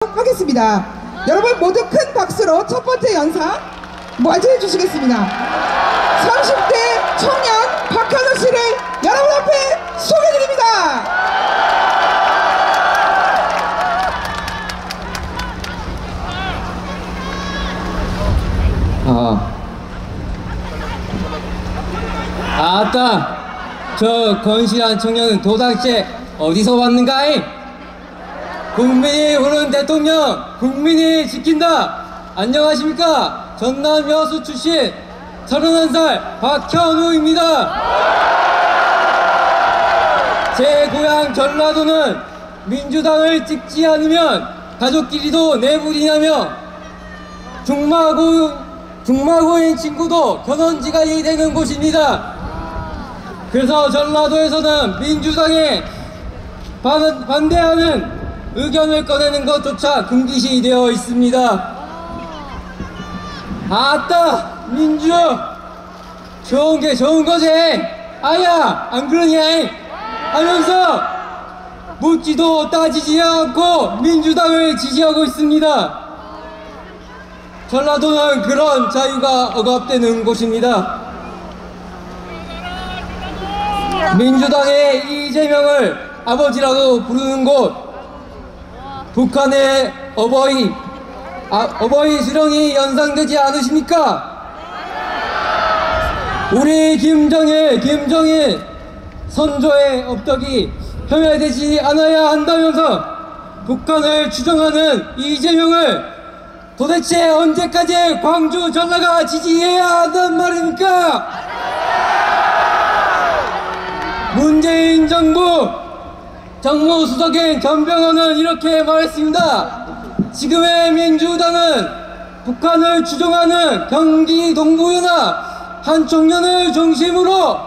드리도록 하겠습니다. 여러분 모두 큰 박수로 첫 번째 연상 맞이해 주시겠습니다. 30대 청년 박현우 씨를 여러분 앞에 소개드립니다. 아따, 저 건실한 청년은 도대체 어디서 왔는가이? 국민이 부른 대통령, 국민이 지킨다. 안녕하십니까? 전남 여수 출신 31살 박현우입니다. 제 고향 전라도는 민주당을 찍지 않으면 가족끼리도 내부리냐며 중마고인 친구도 견원지간이 되는 곳입니다. 그래서 전라도에서는 민주당에 반대하는 의견을 꺼내는 것조차 금기시 되어 있습니다. 아따, 민주 좋은 게 좋은 거지. 아야, 안 그러냐 하면서 묻지도 따지지 않고 민주당을 지지하고 있습니다. 전라도는 그런 자유가 억압되는 곳입니다. 민주당의 이재명을 아버지라고 부르는 곳, 북한의 어버이 수령이 연상되지 않으십니까? 우리 김정일 선조의 업적이 폄훼되지 않아야 한다면서 북한을 추종하는 이재명을 도대체 언제까지 광주 전라가 지지해야 한단 말입니까? 문재인 정부 정무수석인 전병헌은 이렇게 말했습니다. 지금의 민주당은 북한을 추종하는 경기 동부연합 한 청년을 중심으로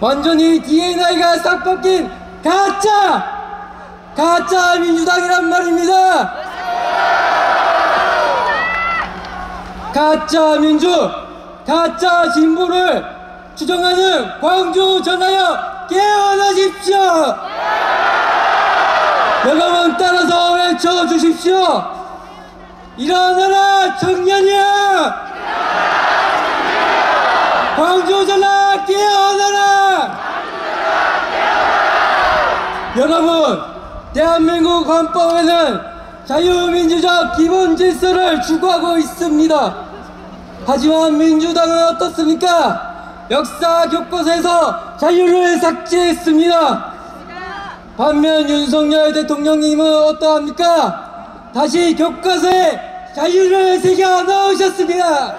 완전히 DNA가 싹 바뀐 가짜 민주당이란 말입니다. 가짜 민주, 가짜 진보를 추종하는 광주 전하여 깨어나십시오. 여러분 따라서 외쳐주십시오. 일어나라 청년이야. 광주 전하 깨어나라. 여러분, 대한민국 헌법에는 자유민주적 기본 질서를 추구하고 있습니다. 하지만 민주당은 어떻습니까? 역사 교과서에서 자유를 삭제했습니다. 반면 윤석열 대통령님은 어떠합니까? 다시 교과서에 자유를 새겨 넣으셨습니다.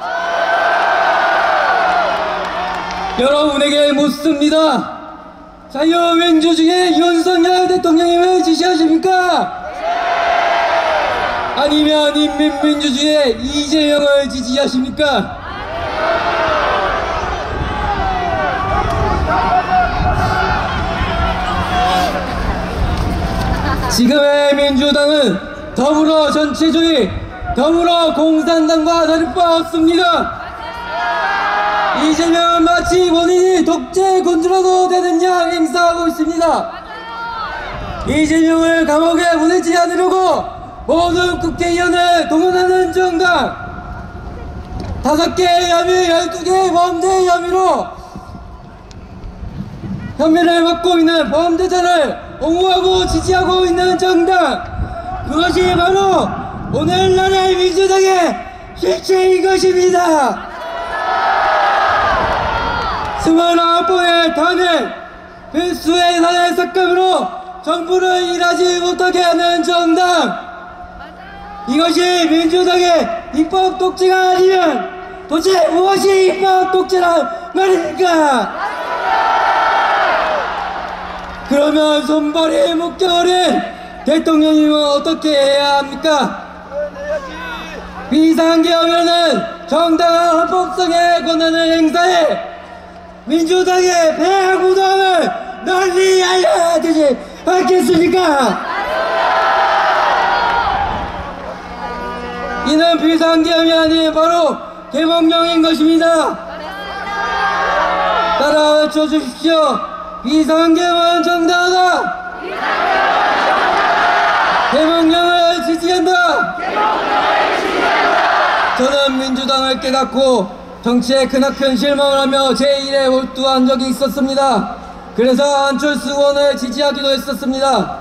여러분에게 묻습니다. 자유민주주의 윤석열 대통령님을 지지하십니까? 아니면 인민민주주의의 이재명을 지지하십니까? 지금의 민주당은 더불어 전체주의, 더불어 공산당과 다를 바 없습니다. 이재명은 마치 본인이 독재군주라도 되는 양 행사하고 있습니다. 이재명을 감옥에 보내지 않으려고 모든 국회의원을 동원하는 정당, 5개의 혐의, 12개의 범죄 혐의로 혐의를 받고 있는 범죄자를 옹호하고 지지하고 있는 정당, 그것이 바로 오늘날의 민주당의 실체인 것입니다. 29번의 탄핵, 필수의 탄핵 삭감으로 정부를 일하지 못하게 하는 정당, 이것이 민주당의 입법 독재가 아니면 도대체 무엇이 입법 독재란 말입니까? 그러면 손발이 묶여버린 대통령님은 어떻게 해야 합니까? 비상계엄에는 정당한 헌법성의 권한을 행사해 민주당의 폐하구당을 널리 알려야 되지 않겠습니까? 이는 비상계엄이 아닌 바로 계몽령인 것입니다. 따라 외쳐주십시오. 비상계엄은 정당하다. 계몽령을 지지해 진실을 깨닫고 정치에 크나큰 실망을 하며 제1에 몰두한 적이 있었습니다. 그래서 안철수 의원을 지지하기도 했었습니다.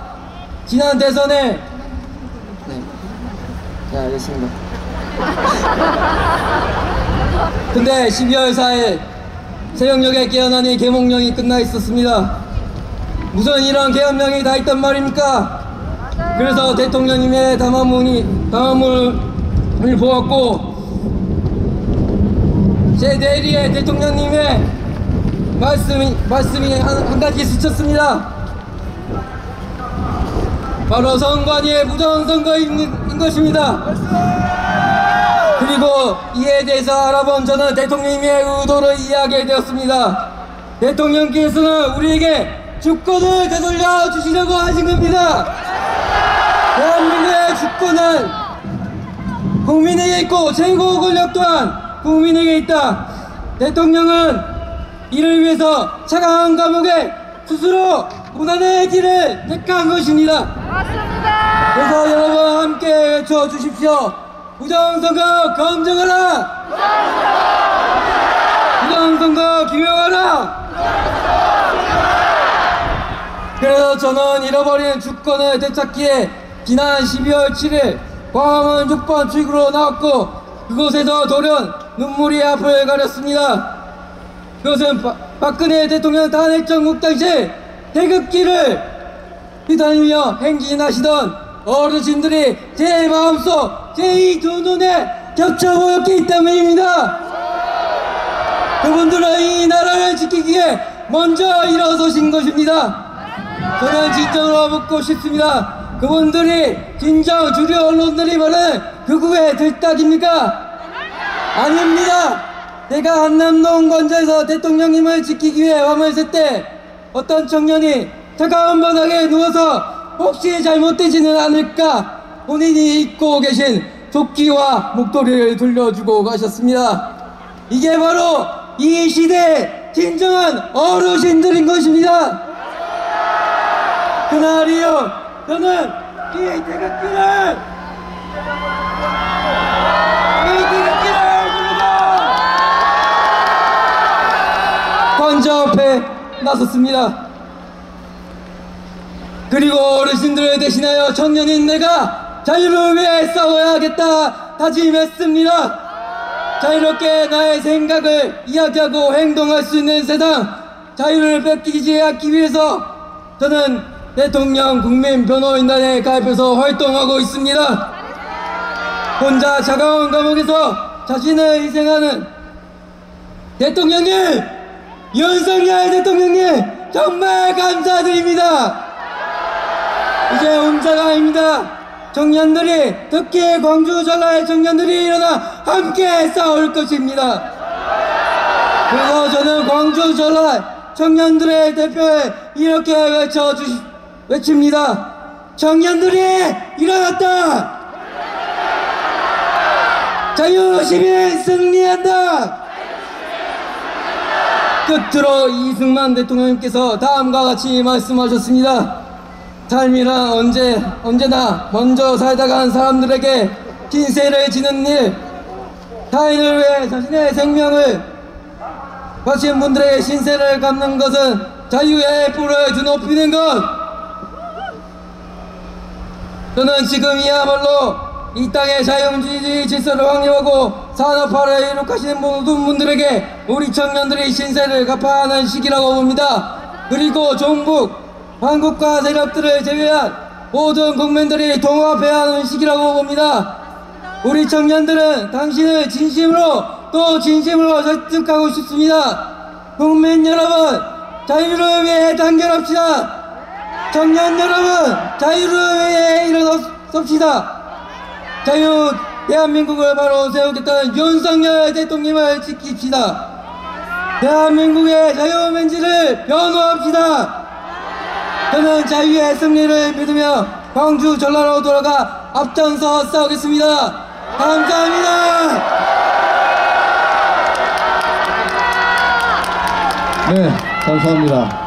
지난 대선에 네, 알겠습니다. 근데 12월 4일 새벽녘에 깨어나니 계몽령이 끝나 있었습니다. 무슨 이런 계엄령이 다 있단 말입니까? 그래서 대통령님의 담화문을 보았고 제 뇌리에 대통령님의 말씀이 한 가지 스쳤습니다. 바로 선관위의 부정선거인 것입니다. 그리고 이에 대해서 알아본 저는 대통령님의 의도를 이해하게 되었습니다. 대통령께서는 우리에게 주권을 되돌려 주시려고 하신 겁니다. 대한민국의 주권은 국민에게 있고 최고 권력 또한 국민에게 있다. 대통령은 이를 위해서 차가운 감옥에 스스로 고난의 길을 택한 것입니다. 맞습니다. 그래서 여러분 함께 외쳐주십시오. 부정선거 검증하라. 부정선거 규명하라. 그래서 저는 잃어버린 주권을 되찾기에 지난 12월 7일 광화문 6번 출구로 나왔고 그곳에서 돌연 눈물이 앞을 가렸습니다. 그것은 박근혜 대통령 탄핵 정국 당시 태극기를 휘날리며 행진하시던 어르신들이 제 마음속 제2 두 눈에 겹쳐 보였기 때문입니다. 그분들은 이 나라를 지키기 위해 먼저 일어서신 것입니다. 저는 진정으로 묻고 싶습니다. 그분들이 진정 주류 언론들이 말하는 극우의 들딱입니까? 아닙니다. 내가 한남동 건조에서 대통령님을 지키기 위해 밤을 샜 때 어떤 청년이 차가운 바닥에 누워서 혹시 잘못되지는 않을까 본인이 입고 계신 조끼와 목도리를 돌려주고 가셨습니다. 이게 바로 이 시대의 진정한 어르신들인 것입니다. 그날이요 저는 이 태극기를 관저 앞에 나섰습니다. 그리고 어르신들을 대신하여 청년인 내가 자유를 위해 싸워야겠다 다짐했습니다. 자유롭게 나의 생각을 이야기하고 행동할 수 있는 세상, 자유를 뺏기지 않기 위해서 저는 대통령 국민변호인단에 가입해서 활동하고 있습니다. 혼자 차가운 감옥에서 자신을 희생하는 대통령님, 윤석열 대통령님 정말 감사드립니다. 이제 혼자가 아닙니다. 청년들이, 특히 광주 전라의 청년들이 일어나 함께 싸울 것입니다. 그래서 저는 광주 전라 청년들의 대표에 이렇게 외칩니다. 청년들이 일어났다. 자유시민 승리한다. 끝으로 이승만 대통령님께서 다음과 같이 말씀하셨습니다. 삶이란 언제나 먼저 살다가 한 사람들에게 신세를 지는 일, 타인을 위해 자신의 생명을 바친 분들에게 신세를 갚는 것은 자유의 뿔을 드높이는 것. 저는 지금이야말로 이 땅의 자유민주주의 질서를 확립하고 산업화를 이룩하시는 모든 분들에게 우리 청년들이 신세를 갚아야 하는 시기라고 봅니다. 그리고 종북 한국과 세력들을 제외한 모든 국민들이 통합해야 하는 시기라고 봅니다. 우리 청년들은 당신을 진심으로 또 진심으로 설득하고 싶습니다. 국민 여러분, 자유를 위해 단결합시다. 청년 여러분, 자유를 위해 일어섭시다. 자유 대한민국을 바로 세우겠다는 윤석열 대통령님을 지킵시다. 대한민국의 자유민주를 변호합시다. 저는 자유의 승리를 믿으며 광주 전라로 돌아가 앞장서 싸우겠습니다. 감사합니다. 네, 감사합니다.